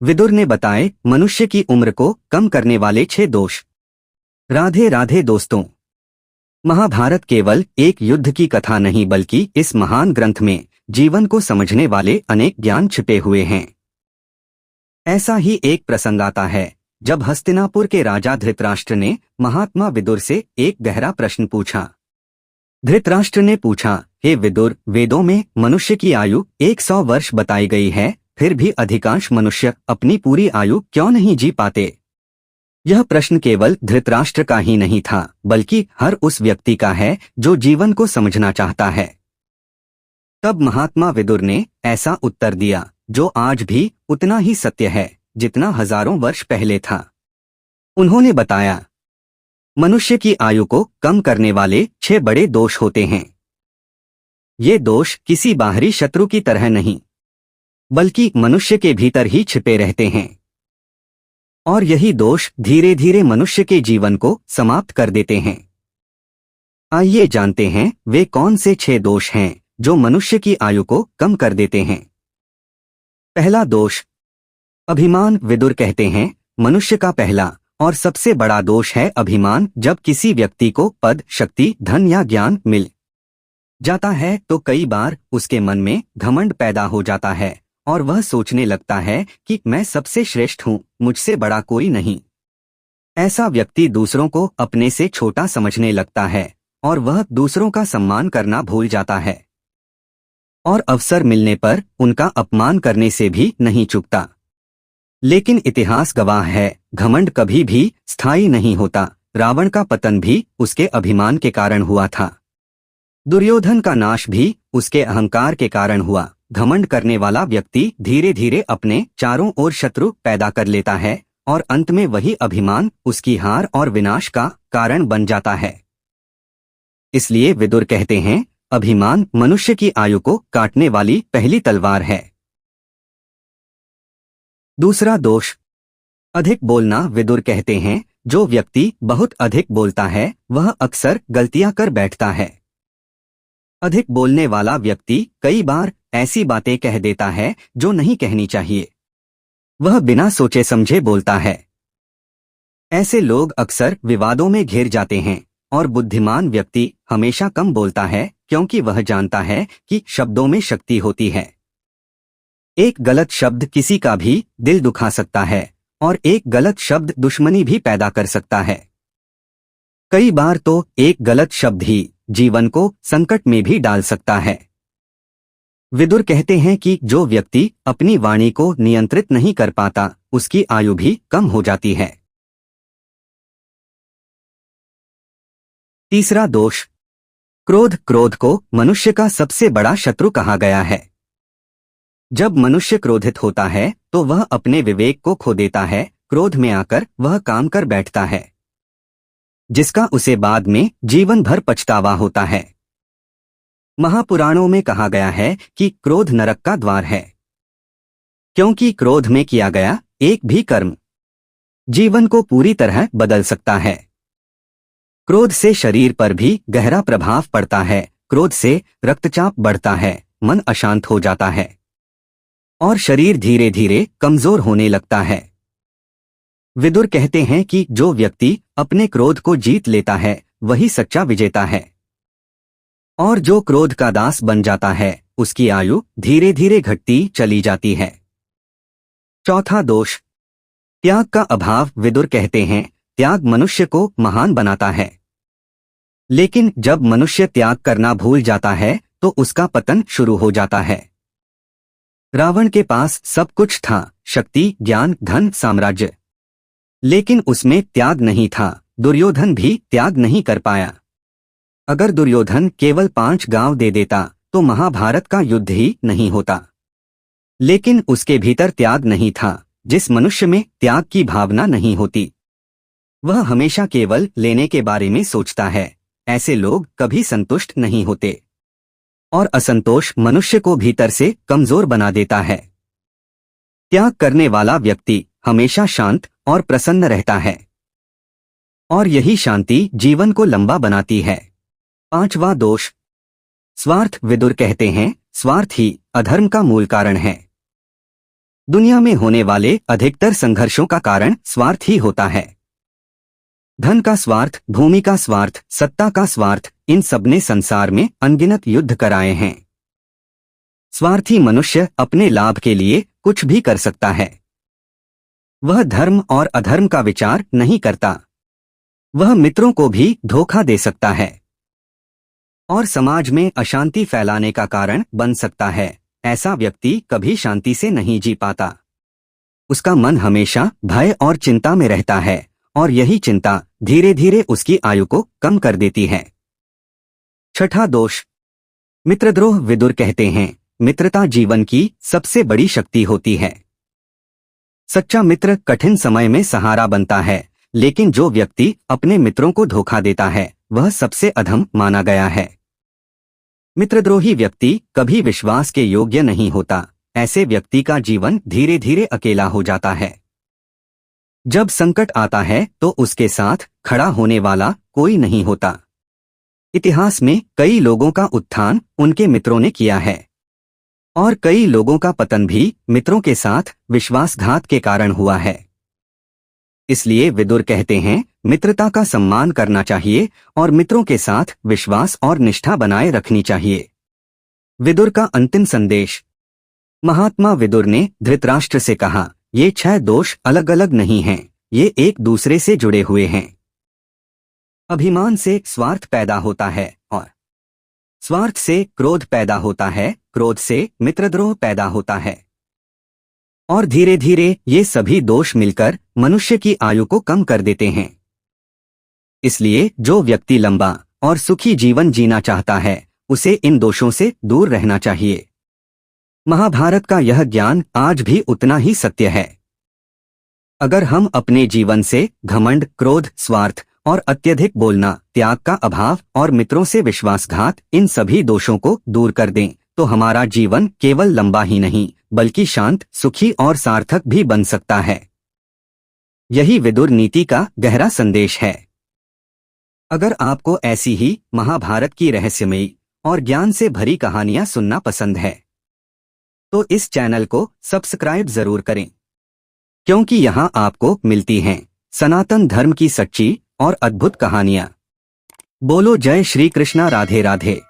विदुर ने बताए मनुष्य की उम्र को कम करने वाले 6 दोष। राधे राधे दोस्तों। महाभारत केवल एक युद्ध की कथा नहीं बल्कि इस महान ग्रंथ में जीवन को समझने वाले अनेक ज्ञान छिपे हुए हैं। ऐसा ही एक प्रसंग आता है जब हस्तिनापुर के राजा धृतराष्ट्र ने महात्मा विदुर से एक गहरा प्रश्न पूछा। धृतराष्ट्र ने पूछा, हे विदुर, वेदों में मनुष्य की आयु 100 वर्ष बताई गई है, फिर भी अधिकांश मनुष्य अपनी पूरी आयु क्यों नहीं जी पाते? यह प्रश्न केवल धृतराष्ट्र का ही नहीं था बल्कि हर उस व्यक्ति का है जो जीवन को समझना चाहता है। तब महात्मा विदुर ने ऐसा उत्तर दिया जो आज भी उतना ही सत्य है जितना हजारों वर्ष पहले था। उन्होंने बताया, मनुष्य की आयु को कम करने वाले 6 बड़े दोष होते हैं। ये दोष किसी बाहरी शत्रु की तरह नहीं बल्कि मनुष्य के भीतर ही छिपे रहते हैं और यही दोष धीरे धीरे मनुष्य के जीवन को समाप्त कर देते हैं। आइए जानते हैं वे कौन से 6 दोष हैं जो मनुष्य की आयु को कम कर देते हैं। पहला दोष, अभिमान। विदुर कहते हैं मनुष्य का पहला और सबसे बड़ा दोष है अभिमान। जब किसी व्यक्ति को पद, शक्ति, धन या ज्ञान मिल जाता है तो कई बार उसके मन में घमंड पैदा हो जाता है और वह सोचने लगता है कि मैं सबसे श्रेष्ठ हूँ, मुझसे बड़ा कोई नहीं। ऐसा व्यक्ति दूसरों को अपने से छोटा समझने लगता है और वह दूसरों का सम्मान करना भूल जाता है और अवसर मिलने पर उनका अपमान करने से भी नहीं चूकता। लेकिन इतिहास गवाह है, घमंड कभी भी स्थायी नहीं होता। रावण का पतन भी उसके अभिमान के कारण हुआ था। दुर्योधन का नाश भी उसके अहंकार के कारण हुआ। घमंड करने वाला व्यक्ति धीरे धीरे अपने चारों ओर शत्रु पैदा कर लेता है और अंत में वही अभिमान उसकी हार और विनाश का कारण बन जाता है। इसलिए विदुर कहते हैं, अभिमान मनुष्य की आयु को काटने वाली पहली तलवार है। दूसरा दोष, अधिक बोलना। विदुर कहते हैं जो व्यक्ति बहुत अधिक बोलता है वह अक्सर गलतियां कर बैठता है। अधिक बोलने वाला व्यक्ति कई बार ऐसी बातें कह देता है जो नहीं कहनी चाहिए। वह बिना सोचे समझे बोलता है। ऐसे लोग अक्सर विवादों में घिर जाते हैं और बुद्धिमान व्यक्ति हमेशा कम बोलता है क्योंकि वह जानता है कि शब्दों में शक्ति होती है। एक गलत शब्द किसी का भी दिल दुखा सकता है और एक गलत शब्द दुश्मनी भी पैदा कर सकता है। कई बार तो एक गलत शब्द ही जीवन को संकट में भी डाल सकता है। विदुर कहते हैं कि जो व्यक्ति अपनी वाणी को नियंत्रित नहीं कर पाता उसकी आयु भी कम हो जाती है। तीसरा दोष, क्रोध। क्रोध को मनुष्य का सबसे बड़ा शत्रु कहा गया है। जब मनुष्य क्रोधित होता है तो वह अपने विवेक को खो देता है। क्रोध में आकर वह काम कर बैठता है जिसका उसे बाद में जीवन भर पछतावा होता है। महापुराणों में कहा गया है कि क्रोध नरक का द्वार है क्योंकि क्रोध में किया गया एक भी कर्म जीवन को पूरी तरह बदल सकता है। क्रोध से शरीर पर भी गहरा प्रभाव पड़ता है। क्रोध से रक्तचाप बढ़ता है, मन अशांत हो जाता है और शरीर धीरे धीरे कमजोर होने लगता है। विदुर कहते हैं कि जो व्यक्ति अपने क्रोध को जीत लेता है वही सच्चा विजेता है और जो क्रोध का दास बन जाता है उसकी आयु धीरे धीरे घटती चली जाती है। चौथा दोष, त्याग का अभाव। विदुर कहते हैं त्याग मनुष्य को महान बनाता है, लेकिन जब मनुष्य त्याग करना भूल जाता है तो उसका पतन शुरू हो जाता है। रावण के पास सब कुछ था, शक्ति, ज्ञान, धन, साम्राज्य, लेकिन उसमें त्याग नहीं था। दुर्योधन भी त्याग नहीं कर पाया। अगर दुर्योधन केवल 5 गांव दे देता तो महाभारत का युद्ध ही नहीं होता, लेकिन उसके भीतर त्याग नहीं था। जिस मनुष्य में त्याग की भावना नहीं होती वह हमेशा केवल लेने के बारे में सोचता है। ऐसे लोग कभी संतुष्ट नहीं होते और असंतोष मनुष्य को भीतर से कमजोर बना देता है। त्याग करने वाला व्यक्ति हमेशा शांत और प्रसन्न रहता है और यही शांति जीवन को लंबा बनाती है। पांचवा दोष, स्वार्थ। विदुर कहते हैं स्वार्थ ही अधर्म का मूल कारण है। दुनिया में होने वाले अधिकतर संघर्षों का कारण स्वार्थ ही होता है। धन का स्वार्थ, भूमि का स्वार्थ, सत्ता का स्वार्थ, इन सबने संसार में अनगिनत युद्ध कराए हैं। स्वार्थी मनुष्य अपने लाभ के लिए कुछ भी कर सकता है। वह धर्म और अधर्म का विचार नहीं करता। वह मित्रों को भी धोखा दे सकता है और समाज में अशांति फैलाने का कारण बन सकता है। ऐसा व्यक्ति कभी शांति से नहीं जी पाता। उसका मन हमेशा भय और चिंता में रहता है और यही चिंता धीरे धीरे उसकी आयु को कम कर देती है। छठा दोष, मित्रद्रोह। विदुर कहते हैं, मित्रता जीवन की सबसे बड़ी शक्ति होती है। सच्चा मित्र कठिन समय में सहारा बनता है, लेकिन जो व्यक्ति अपने मित्रों को धोखा देता है वह सबसे अधम माना गया है। मित्रद्रोही व्यक्ति कभी विश्वास के योग्य नहीं होता। ऐसे व्यक्ति का जीवन धीरे धीरे अकेला हो जाता है। जब संकट आता है तो उसके साथ खड़ा होने वाला कोई नहीं होता। इतिहास में कई लोगों का उत्थान उनके मित्रों ने किया है और कई लोगों का पतन भी मित्रों के साथ विश्वासघात के कारण हुआ है। इसलिए विदुर कहते हैं, मित्रता का सम्मान करना चाहिए और मित्रों के साथ विश्वास और निष्ठा बनाए रखनी चाहिए। विदुर का अंतिम संदेश। महात्मा विदुर ने धृतराष्ट्र से कहा, ये 6 दोष अलग अलग नहीं हैं, ये एक दूसरे से जुड़े हुए हैं। अभिमान से स्वार्थ पैदा होता है और स्वार्थ से क्रोध पैदा होता है, क्रोध से मित्रद्रोह पैदा होता है और धीरे धीरे ये सभी दोष मिलकर मनुष्य की आयु को कम कर देते हैं। इसलिए जो व्यक्ति लंबा और सुखी जीवन जीना चाहता है उसे इन दोषों से दूर रहना चाहिए। महाभारत का यह ज्ञान आज भी उतना ही सत्य है। अगर हम अपने जीवन से घमंड, क्रोध, स्वार्थ और अत्यधिक बोलना, त्याग का अभाव और मित्रों से विश्वासघात, इन सभी दोषों को दूर कर दें तो हमारा जीवन केवल लंबा ही नहीं बल्कि शांत, सुखी और सार्थक भी बन सकता है। यही विदुर नीति का गहरा संदेश है। अगर आपको ऐसी ही महाभारत की रहस्यमयी और ज्ञान से भरी कहानियां सुनना पसंद है तो इस चैनल को सब्सक्राइब जरूर करें, क्योंकि यहां आपको मिलती हैं सनातन धर्म की सच्ची और अद्भुत कहानियां। बोलो जय श्री कृष्णा। राधे राधे।